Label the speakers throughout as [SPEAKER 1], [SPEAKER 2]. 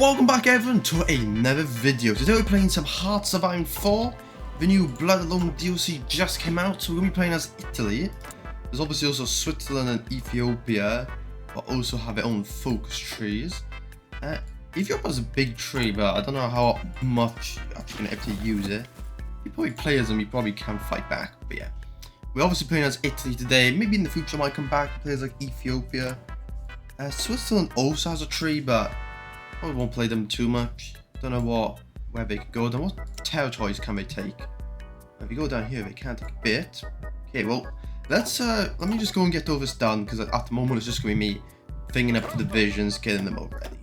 [SPEAKER 1] Welcome back everyone to another video. Today we're playing some Hearts of Iron 4. The new Blood Alone DLC just came out, so we're going to be playing as Italy. There's obviously also Switzerland and Ethiopia, but also have their own focus trees. Ethiopia has a big tree, but I don't know how much you're actually going to have to use it. You probably play as them, you probably can fight back, but yeah. We're obviously playing as Italy today. Maybe in the future I might come back to players like Ethiopia. Switzerland also has a tree, but probably won't play them too much. Don't know where they could go. Then what territories can they take? If you go down here, they can take a bit. Okay, well, let me just go and get all this done, because at the moment it's just gonna be me thinking up the divisions, getting them all ready.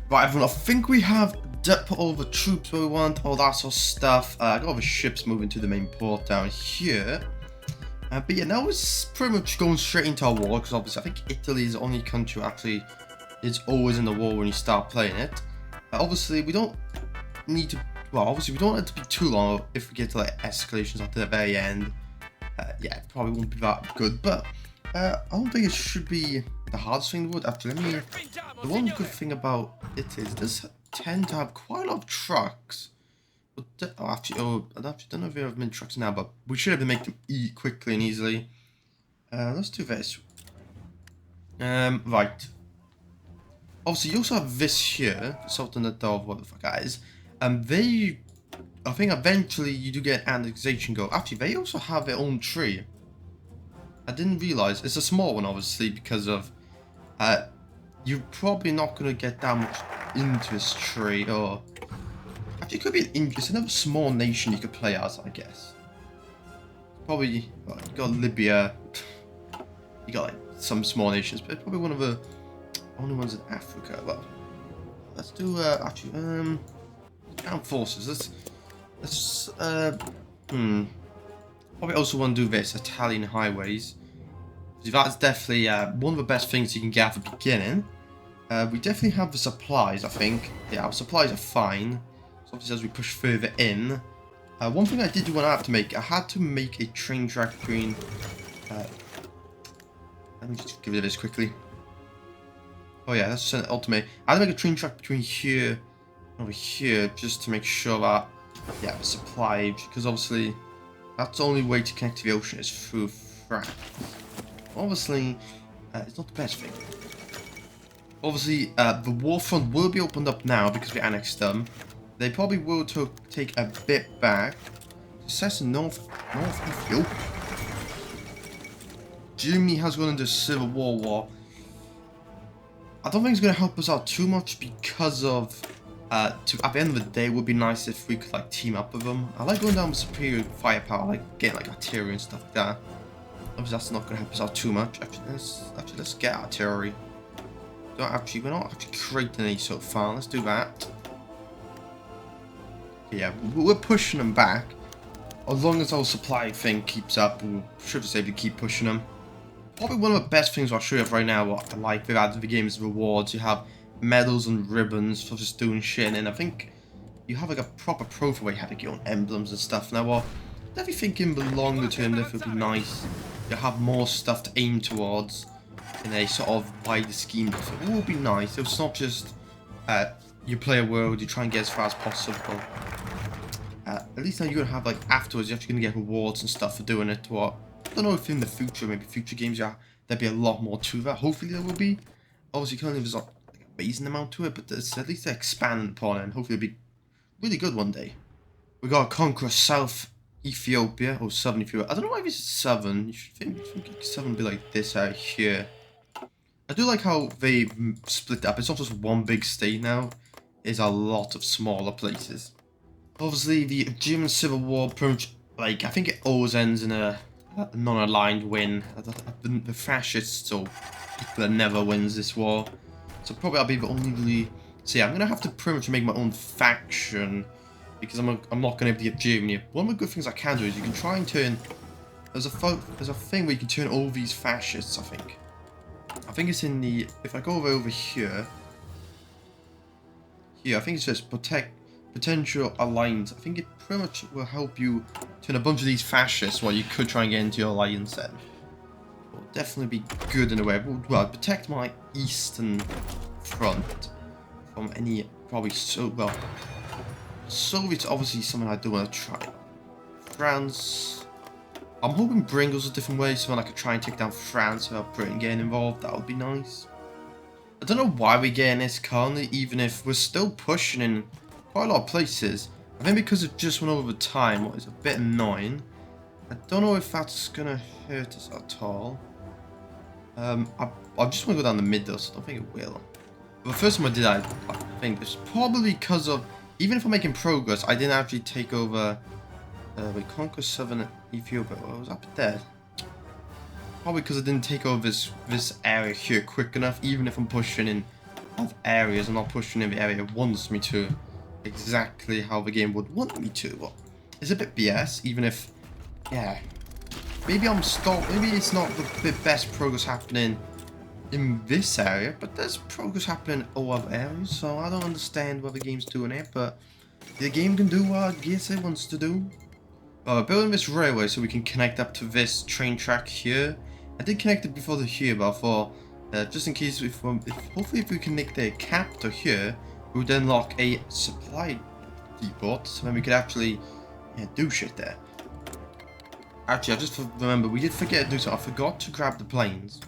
[SPEAKER 1] Right, everyone, I think we have put all the troops where we want, all that sort of stuff. I got all the ships moving to the main port down here. But yeah, now it's pretty much going straight into our war, because obviously I think Italy is the only country actually is always in the war when you start playing it. Obviously we don't need to, well, obviously we don't want it to be too long if we get to like escalations at the very end. Yeah, it probably won't be that good, but I don't think it should be the hardest thing in the world. Actually, the one good thing about it is it does tend to have quite a lot of trucks. But I actually don't know if we have many trucks now, but we should have to make them eat quickly and easily. Let's do this. Right. Obviously, you also have this here, Sultanate of what the fuck guys. I think eventually you do get an annexation goal. Actually, they also have their own tree. I didn't realize it's a small one, obviously, because of you're probably not gonna get that much into this tree. Or actually, it could be it's another small nation you could play as, I guess. Probably, well, you got Libya. You got like some small nations, but probably one of the only ones in Africa. Well, let's do actually armed forces. Let's probably also want to do this Italian highways. That's definitely one of the best things you can get at the beginning. We definitely have the supplies. I think our supplies are fine. So obviously as we push further in, one thing I did want to have to make, I had to make a train track between. Let me just give it this quickly. Oh yeah, that's an ultimate. I had to make a train track between here and over here just to make sure that, yeah, the supply, because obviously that's the only way to connect to the ocean is through France. Obviously, it's not the best thing. Obviously, the war front will be opened up now because we annexed them. They probably will take a bit back. Success in North Ethiopia. Germany has gone into civil war. I don't think it's going to help us out too much because of, at the end of the day, it would be nice if we could like team up with them. I like going down with superior firepower, like getting like artillery and stuff like that. Obviously that's not going to help us out too much. Actually, let's get artillery. We're not actually creating any so far. Let's do that. Yeah, we're pushing them back. As long as our supply thing keeps up, we should be able to keep pushing them. Probably one of the best things I'll show you right now, what I like with adding the game's rewards. You have medals and ribbons for just doing shit, and I think you have like a proper profile where you have like, your own emblems and stuff. Now, I definitely think in the longer term, that would be nice. You have more stuff to aim towards in a sort of wider scheme. So it would be nice. It's not just you play a world, you try and get as far as possible. At least now you're gonna have like afterwards, you're actually gonna get rewards and stuff for doing it. What? I don't know if in the future, maybe future games, yeah, there'll be a lot more to that. Hopefully there will be. Obviously, currently there's not like an amazing amount to it, but there's at least expanding upon it, and hopefully it'll be really good one day. We gotta conquer South Ethiopia, or Southern Ethiopia. I don't know why this is Southern. You should think Southern would be like this out here. I do like how they split up. It's not just one big state now. It's a lot of smaller places. Obviously, the German Civil War, pretty much, like, I think it always ends in a non-aligned win. The fascists or people that never wins this war. So probably I'll be the only really. So yeah, I'm gonna have to pretty much make my own faction because I'm not gonna be able to get Germany. One of the good things I can do is you can try and turn. There's a thing where you can turn all these fascists. I think it's in the. If I go over here. Here, I think it says protect. Potential alliance. I think it pretty much will help you turn a bunch of these fascists while you could try and get into your alliance then. It will definitely be good in a way. Well, protect my eastern front from any, probably, well, Soviets obviously something I do want to try. France, I'm hoping Britain goes a different way, so when I could try and take down France without Britain getting involved, that would be nice. I don't know why we're getting this currently, even if we're still pushing in quite a lot of places. I think because it just went over time, what is a bit annoying. I don't know if that's gonna hurt us at all. I just want to go down the mid though, so I don't think it will. But the first time I did that, I think it's probably because of, even if I'm making progress, I didn't actually take over, we conquer southern Ethiopia. What was up there? Probably because I didn't take over this area here quick enough. Even if I'm pushing in other areas, I'm not pushing in the area it wants me to, exactly how the game would want me to. Well, it's a bit BS, even if, yeah, maybe I'm stopped. Maybe it's not the best progress happening in this area, but there's progress happening in all other areas. So I don't understand what the game's doing here, but the game can do what I guess it wants to do. We're building this railway so we can connect up to this train track here. I did connect it before to here, but I thought, just in case, hopefully if we can make the capital here, we would then lock a supply depot, so then we could actually do shit there. Actually, I just remember, we did forget to do so. I forgot to grab the planes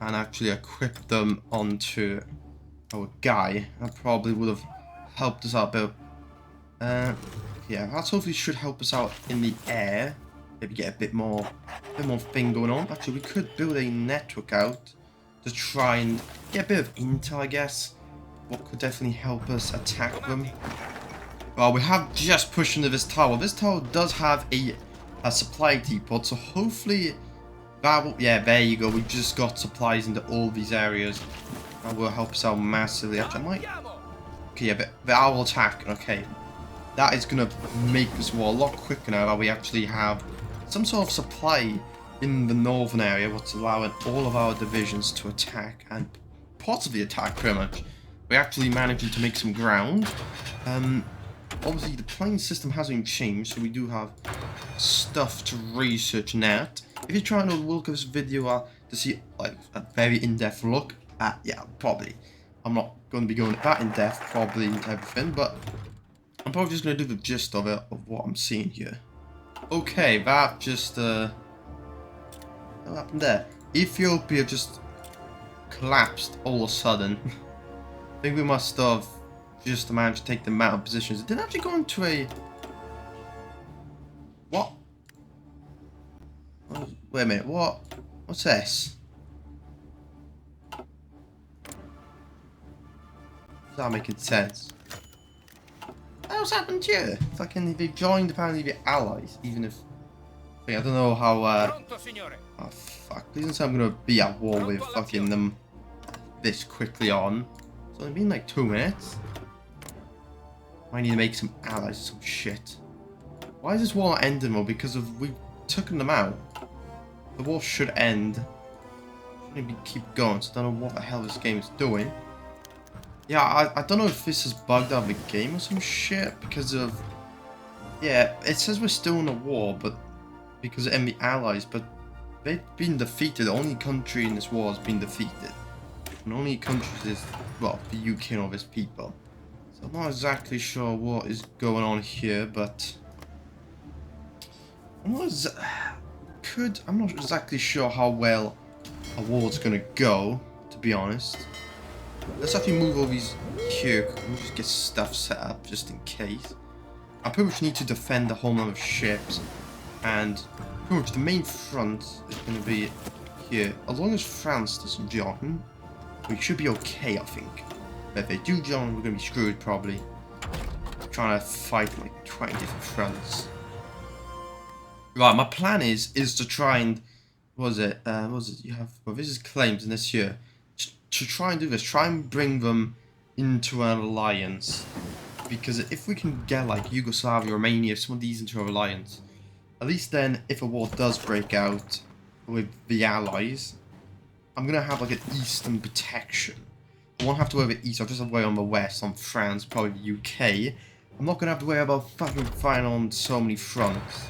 [SPEAKER 1] and actually equip them onto our guy. That probably would have helped us out a bit. Yeah, that hopefully should help us out in the air. Maybe get a bit more thing going on. Actually, we could build a network out to try and get a bit of intel, I guess. What could definitely help us attack them. Well, we have just pushed into this tower. This tower does have a supply depot, so hopefully that will, yeah, there you go. We just got supplies into all these areas. That will help us out massively. Actually, I might, okay, yeah, the owl attack, okay. That is going to make this war a lot quicker now that we actually have some sort of supply in the northern area, what's allowing all of our divisions to attack and possibly attack pretty much. We're actually managing to make some ground. Obviously the plane system hasn't changed, so we do have stuff to research in that. If you're trying to look at this video to see like a very in-depth look at, yeah, probably. I'm not going to be going that in-depth, probably everything, but I'm probably just going to do the gist of it, of what I'm seeing here. Okay, that just, what happened there? Ethiopia just collapsed all of a sudden. I think we must have just managed to take them out of positions. It didn't actually go into a... What? Oh, wait a minute, what? What's this? Is that making sense? What's happened here? Fucking, they joined apparently the allies, even if... I don't know how, oh fuck, please don't say I'm gonna be at war with fucking them this quickly on. It's only been like 2 minutes. I need to make some allies or some shit. Why is this war not ending? Well, because of, we've taken them out. The war should end. Shouldn't be keep going, so I don't know what the hell this game is doing. Yeah, I don't know if this is bugged out of the game or some shit, because of... Yeah, it says we're still in a war, but... Because of enemy allies, but... They've been defeated. The only country in this war has been defeated. And the only country is, well, the UK and all these people. So I'm not exactly sure what is going on here, but... I'm not exactly sure how well a war's gonna go, to be honest. Let's actually move all these here. We'll just get stuff set up just in case. I pretty much need to defend the whole number of ships, and pretty much the main front is going to be here. As long as France doesn't join, we should be okay, I think. But if they do join, we're going to be screwed probably. Trying to fight like 20 different fronts. Right, my plan is to try and what was it you have? Well, this is claims in this year. To try and do this, try and bring them into an alliance, because if we can get like Yugoslavia, Romania, some of these into an alliance, at least then if a war does break out with the allies, I'm gonna have like an eastern protection. I won't have to worry about east, I'll just have to worry on the west, on France, probably the UK. I'm not gonna have to worry about fucking fighting on so many fronts.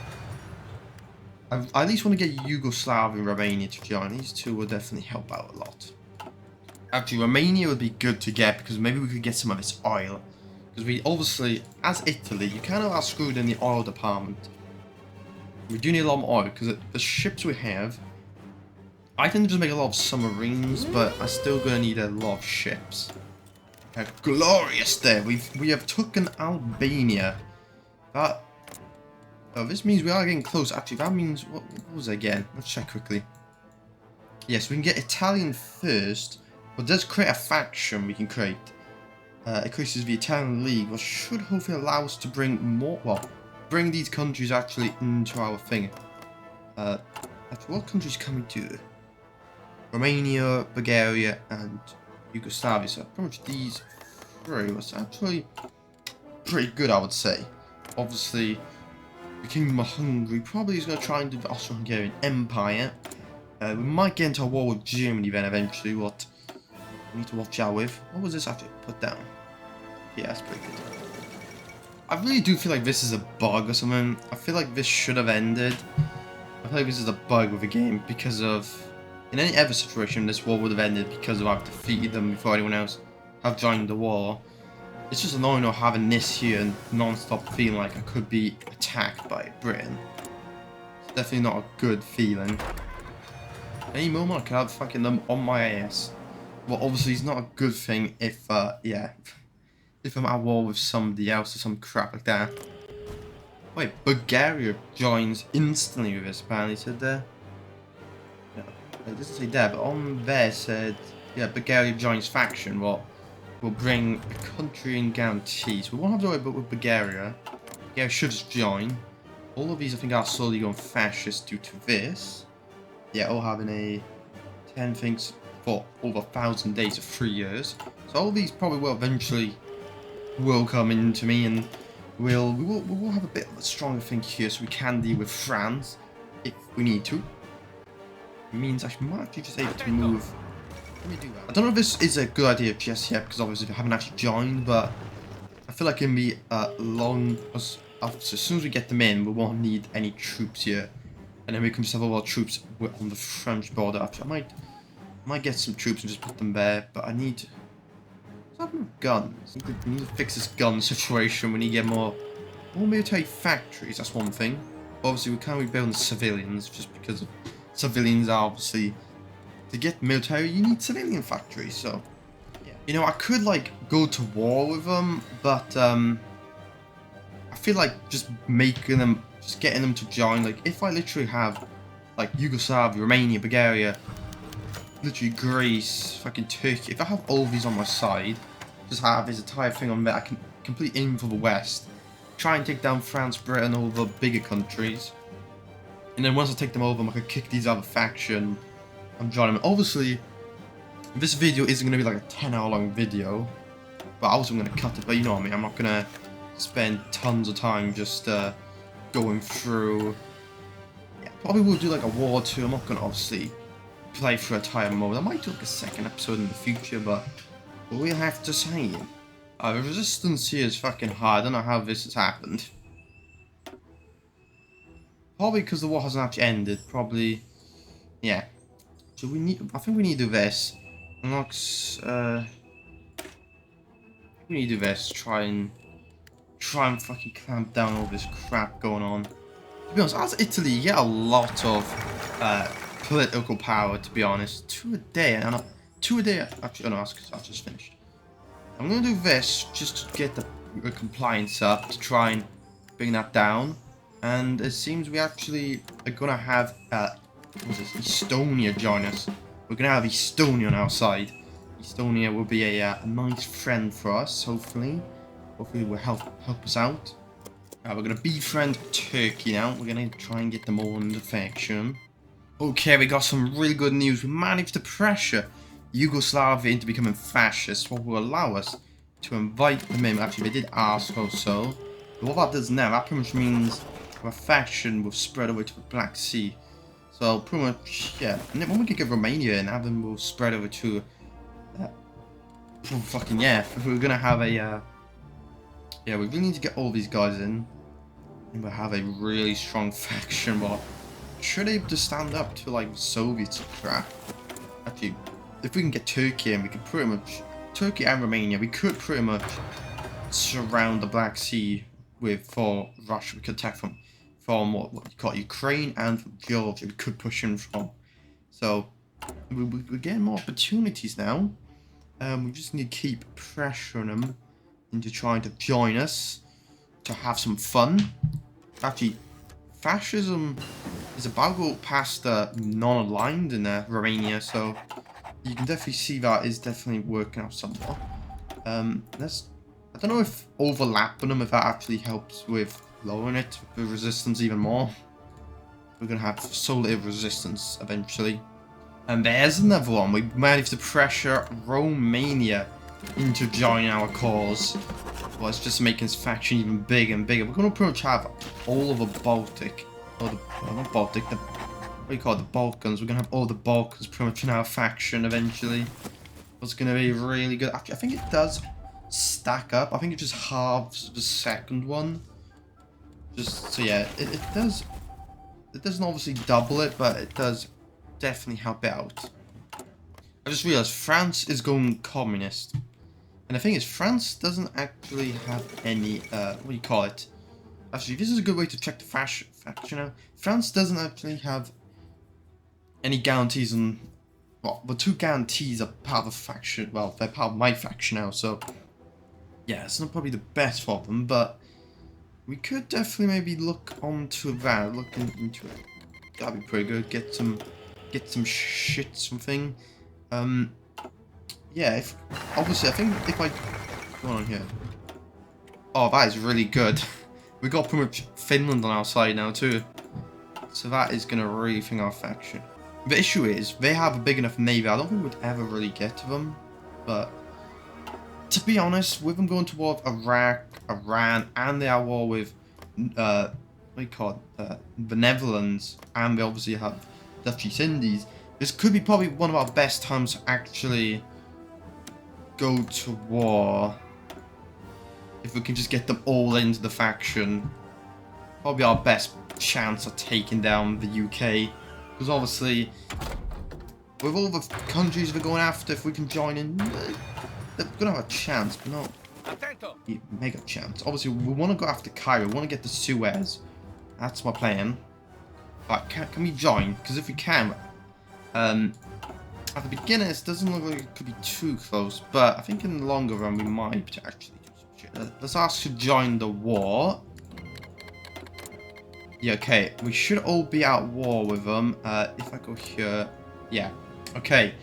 [SPEAKER 1] I at least want to get Yugoslavia and Romania to join. These two will definitely help out a lot. Actually, Romania would be good to get because maybe we could get some of its oil. Because we obviously, as Italy, you kind of are screwed in the oil department. We do need a lot more oil because the ships we have, I can just make a lot of submarines, but I'm still gonna need a lot of ships. Glorious there. We have taken Albania. That this means we are getting close. Actually, that means what was it again? Let's check quickly. Yes, we can get Italian first, but does create a faction we can create. It increases the Italian League, which should hopefully allow us to bring more. Well, bring these countries actually into our thing. Actually, what countries can we do? Romania, Bulgaria, and Yugoslavia. So pretty much these three was actually pretty good, I would say. Obviously, the Kingdom of Hungary probably is going to try and do the Austro-Hungarian Empire. We might get into a war with Germany then eventually, what we need to watch out with. What was this actually put down? Yeah, that's pretty good. I really do feel like this is a bug or something. I feel like this should have ended. I feel like this is a bug with the game because of... In any other situation, this war would have ended because of I've defeated them before anyone else have joined the war. It's just annoying not having this here and non-stop feeling like I could be attacked by Britain. It's definitely not a good feeling. Any moment I could have fucking them on my ass. Well, obviously it's not a good thing if, yeah, if I'm at war with somebody else or some crap like that. Wait, Bulgaria joins instantly with this, apparently said there. No, it doesn't say there, but on there said, yeah, Bulgaria joins faction, what will bring a country in guarantees. We won't have to worry about with Bulgaria. Bulgaria should just join. All of these I think are slowly going fascist due to this. Yeah, all having a 10 things for over 1,000 days of 3 years. So all these probably will eventually come into me, and we will have a bit of a stronger thing here, so we can deal with France if we need to. It means I might actually just able to move. Let me do that. I don't know if this is a good idea just yet, because obviously I haven't actually joined, but I feel like in the as soon as we get them in, we won't need any troops here. And then we can just have all our troops on the French border. Actually, I might get some troops and just put them there, but I need... What's happening with guns? We need to fix this gun situation. We need to get more military factories, that's one thing. Obviously, we can't be building civilians, just because civilians are obviously... To get military, you need civilian factories, so... Yeah. You know, I could, like, go to war with them, but, I feel like just making them... Just getting them to join, like, if I literally have, like, Yugoslavia, Romania, Bulgaria, literally Greece, fucking Turkey, if I have all of these on my side, just have this entire thing on there, I can completely aim for the West, try and take down France, Britain, all the bigger countries, and then once I take them over, I can kick these other faction and join them. Obviously, this video isn't going to be like a 10-hour long video, but I wasn't going to cut it, but you know what I mean, I'm not going to spend tons of time just, going through. Yeah, probably will do like a war or two. I'm not gonna obviously play through a entire mode. I might do like a second episode in the future, but we'll have to see. The resistance here is fucking hard. I don't know how this has happened. Probably because the war hasn't actually ended. Probably, yeah. So we need. I think we need to do this. Unlocks. We need to do this. Try and fucking clamp down all this crap going on. To be honest, as Italy, you get a lot of political power, to be honest. 2 a day, and 2 a day, actually, oh no, that's because I just finished. I'm going to do this, just to get the compliance up, to try and bring that down. And it seems we actually are going to have, what's this, Estonia join us. We're going to have Estonia on our side. Estonia will be a nice friend for us, hopefully. Hopefully will help us out. We're going to befriend Turkey now. We're going to try and get them all in the faction. Okay, we got some really good news. We managed to pressure Yugoslavia into becoming fascist, what will allow us to invite them in. Actually, they did ask also. But what that does now, that pretty much means our faction will spread over to the Black Sea. So, pretty much, yeah. And then when we can get Romania in, have them will spread over to... fucking, yeah. We're going to have a... Yeah, we really need to get all these guys in. And we'll have a really strong faction, but should able to stand up to like Soviets and crap. Actually, if we can get Turkey and we could pretty much, Turkey and Romania, we could pretty much surround the Black Sea for Russia. We could attack from what you call Ukraine and from Georgia. We could push in from. So we're getting more opportunities now. We just need to keep pressuring them into trying to join us to have some fun. Actually, fascism is about to go past the non-aligned in Romania, so you can definitely see that is definitely working out somewhat. I don't know if overlapping them, if that actually helps with lowering it, the resistance even more. We're going to have so little resistance eventually. And there's another one. We managed to pressure Romania into joining our cause. Well, it's just making this faction even bigger and bigger. We're going to pretty much have all of the Baltic, or not Baltic, what do you call it, the Balkans. We're going to have all the Balkans pretty much in our faction eventually. It's going to be really good. Actually, I think it does stack up. I think it just halves the second one. Just, so yeah, it does. It doesn't obviously double it, but it does definitely help out. I just realized France is going communist. And the thing is, France doesn't actually have any, what do you call it? Actually, this is a good way to check the faction out. France doesn't actually have any guarantees on, well, the 2 guarantees are part of the faction, well, they're part of my faction now, so yeah, it's not probably the best for them, but we could definitely maybe look onto that, look into it. That'd be pretty good, get some shit, something. Yeah, if obviously I think if I go on here. Oh, that is really good. We got pretty much Finland on our side now too. So that is gonna really thing our faction. The issue is they have a big enough navy. I don't think we'd ever really get to them. But to be honest, with them going towards Iraq, Iran, and they are at war with what do you call it? The Netherlands, and they obviously have Dutch East Indies. This could be probably one of our best times to actually go to war. If we can just get them all into the faction, probably our best chance of taking down the UK. Because obviously, with all the countries we're going after, if we can join in, they're gonna have a chance, but not a mega chance. Obviously, we want to go after Cairo. We want to get the Suez. That's my plan. But can we join? Because if we can, at the beginning, it doesn't look like it could be too close, but I think in the longer run, we might actually do some shit. Let's ask to join the war. Yeah, okay. We should all be at war with them. If I go here, yeah, okay.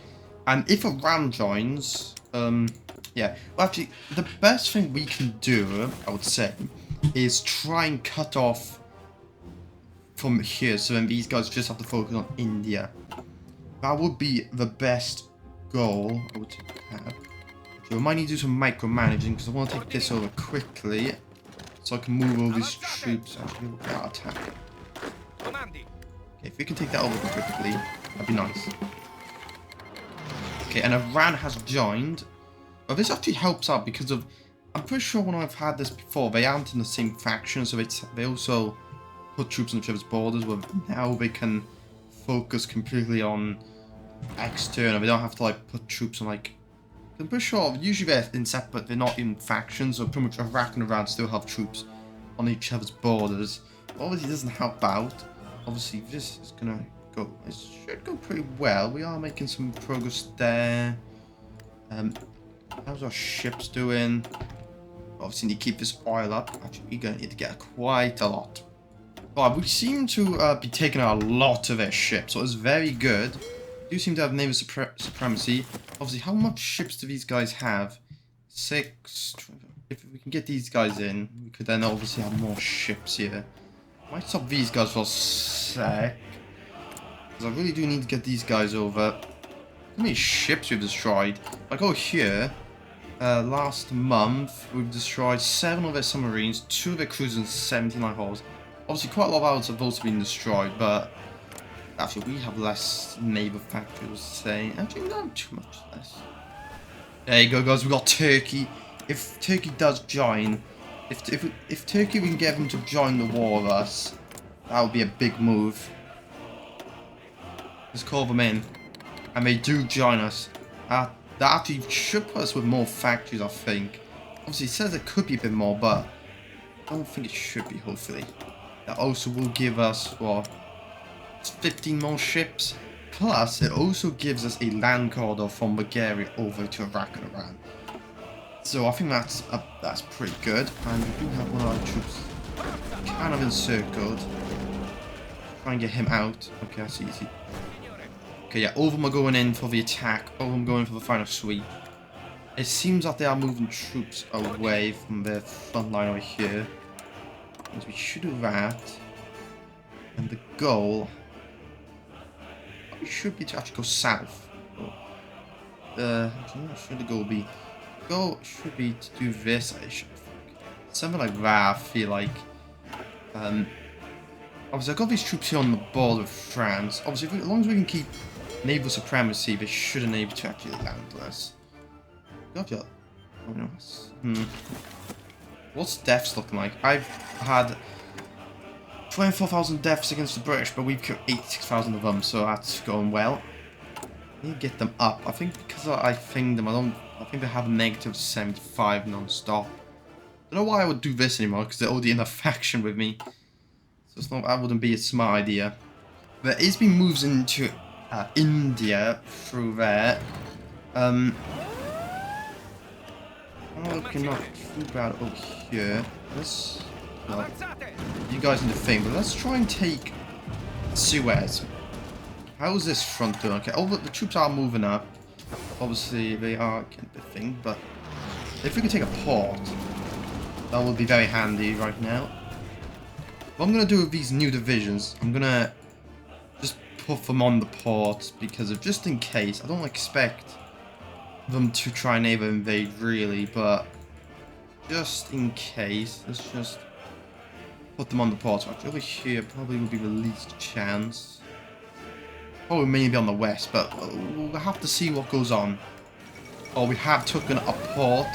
[SPEAKER 1] And if Iran joins, yeah. Well, actually, the best thing we can do, I would say, is try and cut off from here, so then these guys just have to focus on India. That would be the best goal I would have. So we might need to do some micromanaging because I want to take this over quickly, so I can move all these troops and be able to attack. Okay, if we can take that over quickly, that'd be nice. Okay, and Iran has joined. Well, this actually helps out because of, I'm pretty sure when I've had this before, they aren't in the same faction, so they also put troops on each other's borders, where now they can focus completely on external. They don't have to like put troops on like, I'm pretty sure usually they're in separate, they're not in factions, so pretty much Iraq and Iran still have troops on each other's borders. Obviously it doesn't help out. Obviously this is gonna go, it should go pretty well. We are making some progress there. How's our ships doing? Obviously need to keep this oil up. Actually we're gonna need to get quite a lot. But we seem to be taking out a lot of their ships, so it's very good. We do seem to have naval supremacy. Obviously, how much ships do these guys have? 6. If we can get these guys in, we could then obviously have more ships here. Might stop these guys for a sec, because I really do need to get these guys over. How many ships we've destroyed? Like, oh here, last month we've destroyed 7 of their submarines, 2 of their cruisers, and 79 hulls. Obviously, quite a lot of ours have also been destroyed, but actually, we have less naval factories, say. Actually, not too much less. There you go, guys. We got Turkey. If Turkey does join, if Turkey, we can get them to join the war with us, that would be a big move. Let's call them in, and they do join us. That actually should put us with more factories, I think. Obviously, it says it could be a bit more, but I don't think it should be, hopefully. That also will give us, what, 15 more ships? Plus, it also gives us a land corridor from Bulgaria over to Iraq and Iran. So I think that's pretty good. And we do have one of our troops kind of encircled. Try and get him out. Okay, that's easy. Okay, yeah, all of them are going in for the attack. All of them going for the final sweep. It seems that they are moving troops away from the front line over here. And we should do that. And the goal should be to actually go south. Should the goal be? The goal should be to do this, I should think. Something like that, I feel like. Obviously, I've got these troops here on the border of France. Obviously, as long as we can keep naval supremacy, they should enable to actually land on us. Gotcha. Oh no. What's deaths looking like? I've had 24,000 deaths against the British, but we've killed 86,000 of them, so that's going well. I need to get them up. I think because I think them, I think they have a negative 75 non-stop. I don't know why I would do this anymore, because they're already in a faction with me. So it's not, that wouldn't be a smart idea. There is been moves into India through there. Okay, not too bad over here. Let's, well, you guys need to think, but let's try and take Suez. How's this front doing? Okay, the troops are moving up. Obviously, they are getting a thing, but if we can take a port, that would be very handy right now. What I'm going to do with these new divisions, I'm going to just put them on the port because of just in case. I don't expect them to try and naval invade really, but just in case, let's just put them on the port. Actually, over here probably would be the least chance. Probably maybe on the west, but we'll have to see what goes on. Oh, we have taken a port.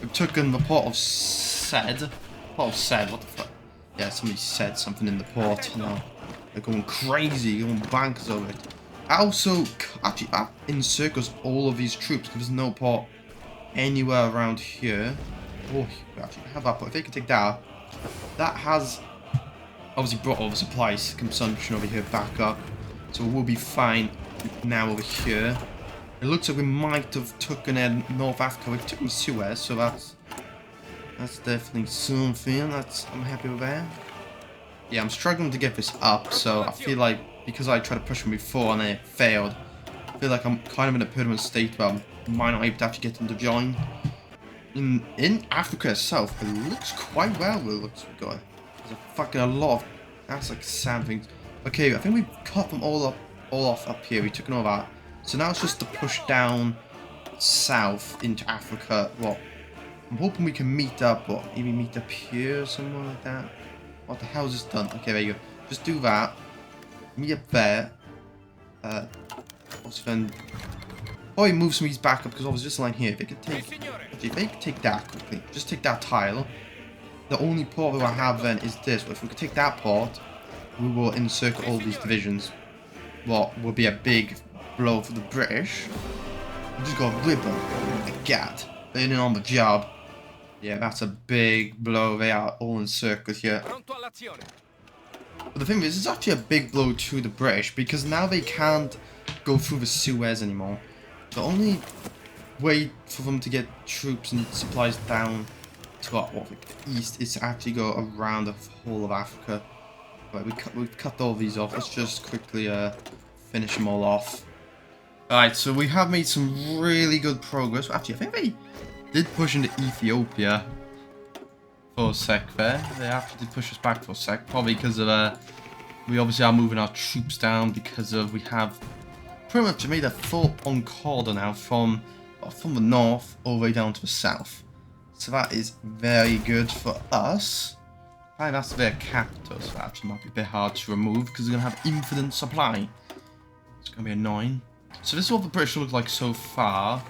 [SPEAKER 1] We've taken the port of Sed. Port of Sed, what the fuck? Yeah, somebody said something in the port. No, they're going crazy, going bankers over it. Also, actually, that encircles all of these troops. There's no port anywhere around here. Oh, we actually have that port. If they can take that, that has obviously brought all the supplies consumption over here back up. So we'll be fine now over here. It looks like we might have taken in North Africa. We've taken Suez, so that's definitely something. I'm happy with that. Yeah, I'm struggling to get this up, so I feel like because I tried to push them before and it failed, I feel like I'm kind of in a permanent state where I might not be able to actually get them to join. In Africa itself, it looks quite well. It looks good. There's a fucking a lot of, that's like sad things. Okay, I think we cut them all off up here. We took all that. So now it's just to push down south into Africa. What? I'm hoping we can meet up. What? Maybe meet up here or somewhere like that. What the hell is this done? Okay, there you go. Just do that. Meet up there. Also then. Oh, he moves some of these back up because obviously this line here. If they could take, actually, if they could take that quickly, just take that tile. The only port that I have then is this. But if we could take that port, we will encircle all these divisions. What will be a big blow for the British. We just got rip them. Oh my god. They're in on the job. Yeah, that's a big blow. They are all encircled here. But the thing is, it's actually a big blow to the British because now they can't go through the Suez anymore. The only way for them to get troops and supplies down to the east is to actually go around the whole of Africa. Right, we've cut all these off. Let's just quickly finish them all off. Alright, so we have made some really good progress. Actually, I think they did push into Ethiopia for a sec there. They actually did push us back for a sec. Probably because of, we obviously are moving our troops down because of, we have pretty much made a full-on corridor now from the north all the way down to the south. So that is very good for us. And that's their capital, so that actually might be a bit hard to remove because they're going to have infinite supply. It's going to be annoying. So this is what the British look like so far.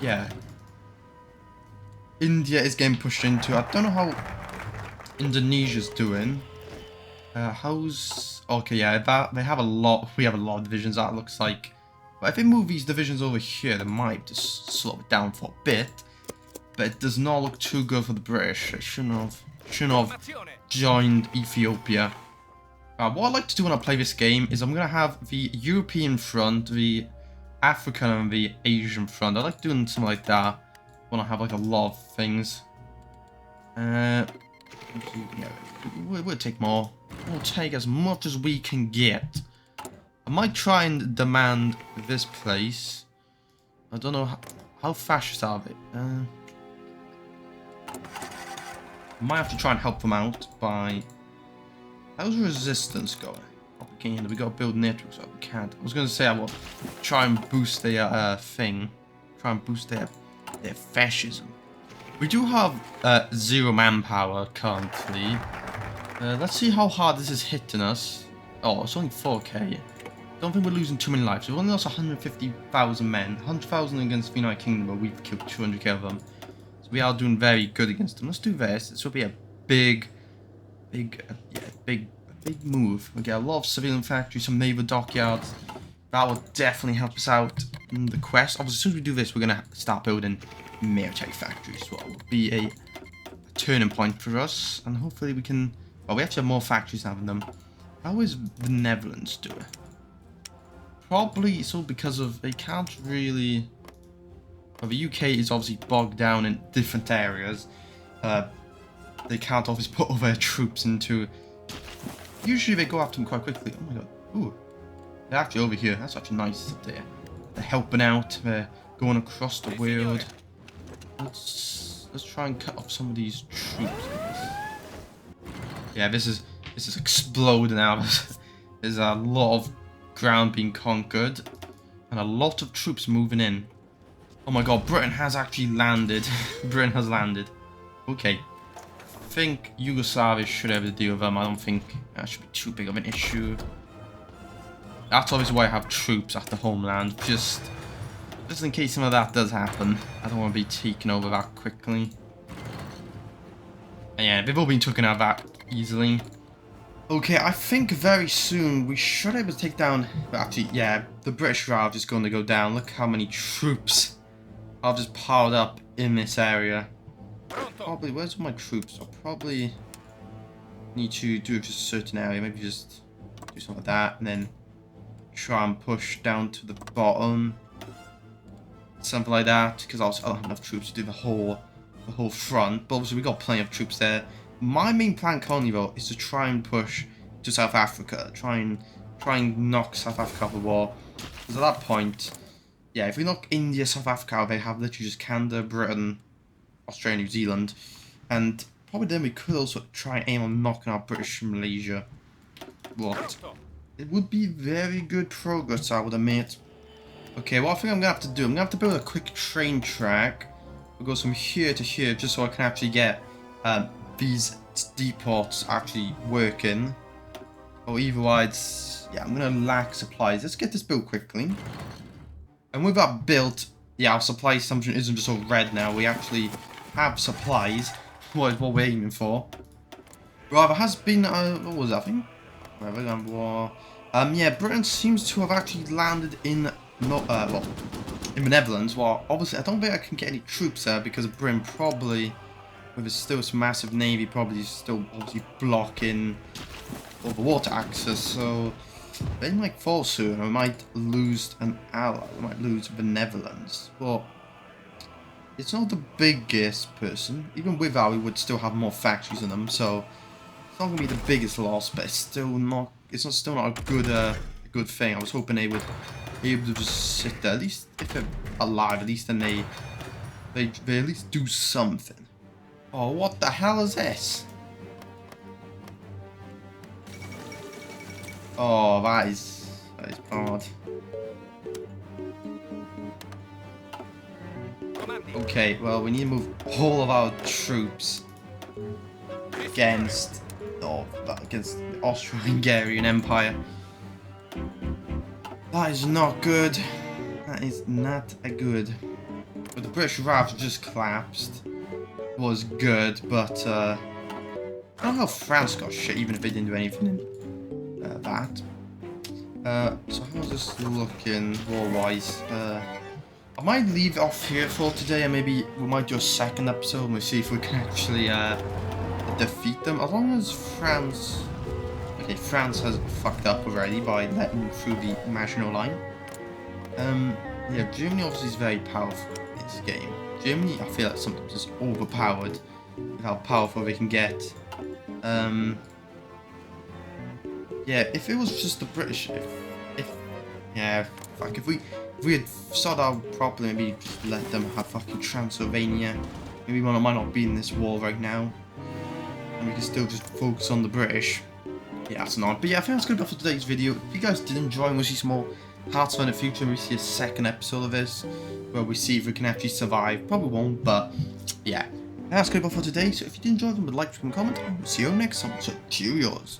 [SPEAKER 1] Yeah. India is getting pushed into. I don't know how Indonesia's doing. How's... Okay, yeah, that they have a lot. We have a lot of divisions. That looks like But if I move these divisions over here, they might just slow it down for a bit. But it does not look too good for the British. I shouldn't have joined Ethiopia. What I like to do when I play this game is I'm going to have the European front, the African and the Asian front. I like doing something like that when I have like a lot of things. Yeah, we'll take more. We'll take as much as we can get. I might try and demand this place. I don't know how fascist are they. I might have to try and help them out by... How's resistance going? Okay, we gotta build networks, so we can't. I was gonna say I will try and boost their thing. Try and boost their fascism. We do have 0 manpower currently. Let's see how hard this is hitting us. Oh, it's only 4k. Don't think we're losing too many lives. We've only lost 150,000 men. 100,000 against the United Kingdom, but we've killed 200k of them. So we are doing very good against them. Let's do this. This will be a big move. We get a lot of civilian factories, some naval dockyards. That will definitely help us out in the quest. Obviously, as soon as we do this, we're going to start building military factories. So it will be a turning point for us. And hopefully we can... Well, we actually have more factories now than them. How is the Netherlands doing? Probably it's all because of... They can't really... Well, the UK is obviously bogged down in different areas. They can't obviously put all their troops into... Usually they go after them quite quickly. Oh my god. Ooh. They're actually over here. That's actually nice up there. They're helping out. They're going across the world. Let's try and cut off some of these troops. Yeah, this is exploding out. There's a lot of ground being conquered. And a lot of troops moving in. Oh my god, Britain has actually landed. Britain has landed. Okay. I think Yugoslavia should have to deal with them. I don't think that should be too big of an issue. That's obviously why I have troops at the homeland. Just in case some of that does happen. I don't want to be taken over that quickly. And yeah, they've all been taken out that easily. Okay, I think very soon we should be able to take down... Actually, yeah, the British are just going to go down. Look how many troops I've just piled up in this area. Probably, where's all my troops? I'll probably need to do just a certain area. Maybe just do something like that. And then try and push down to the bottom. Something like that. Because I don't have enough troops to do the whole front. But obviously we got plenty of troops there. My main plan currently though is to try and push to South Africa. Try and knock South Africa off the war. Because at that point, yeah, if we knock India, South Africa out, they have literally just Canada, Britain, Australia, New Zealand. And probably then we could also try and aim on knocking out British Malaysia. But it would be very good progress, I would admit. Okay, what I think I'm going to have to do, I'm going to have to build a quick train track. We'll go from here to here just so I can actually get these depots actually working. Or otherwise, yeah, I'm going to lack supplies. Let's get this built quickly. And with that built, yeah, our supply assumption isn't just all red now. We actually have supplies. What is what we're aiming for. Rather, has been, what was that thing? War. Yeah, Britain seems to have actually landed in, well, in the Netherlands. Well, obviously, I don't think I can get any troops there because Britain probably, with its still massive navy, probably still obviously blocking all the water access. So they might fall soon. We might lose an ally. We might lose the Netherlands. But it's not the biggest person. Even with that, we would still have more factories in them. So it's not gonna be the biggest loss, but it's still not. It's still not a good thing. I was hoping they would be able to just sit there. At least if they're alive, at least then they at least do something. Oh, what the hell is this? Oh, that is bad. Okay, well, we need to move all of our troops against the Austro-Hungarian Empire. That is not good. That is not good. But the British RAF just collapsed. Was good, but I don't know how France got shit, even if they didn't do anything in that. So how's this looking war-wise? I might leave it off here for today, and maybe we might do a second episode and we'll see if we can actually defeat them. As long as France... Okay, France has fucked up already by letting through the Maginot Line. Yeah, Germany obviously is very powerful in this game. Germany, I feel like sometimes is overpowered with how powerful they can get. Yeah, if it was just the British, if we had sought out properly, maybe just let them have fucking Transylvania. Maybe one might not be in this war right now, and we can still just focus on the British. Yeah, that's not. But yeah, I think that's good enough for today's video. If you guys did enjoy and we see some more Hearts in the future, we see a second episode of this where we see if we can actually survive. Probably won't, but yeah, that's good enough for today. So if you did enjoy them, would like to comment, and we'll see you next time. So cheerios.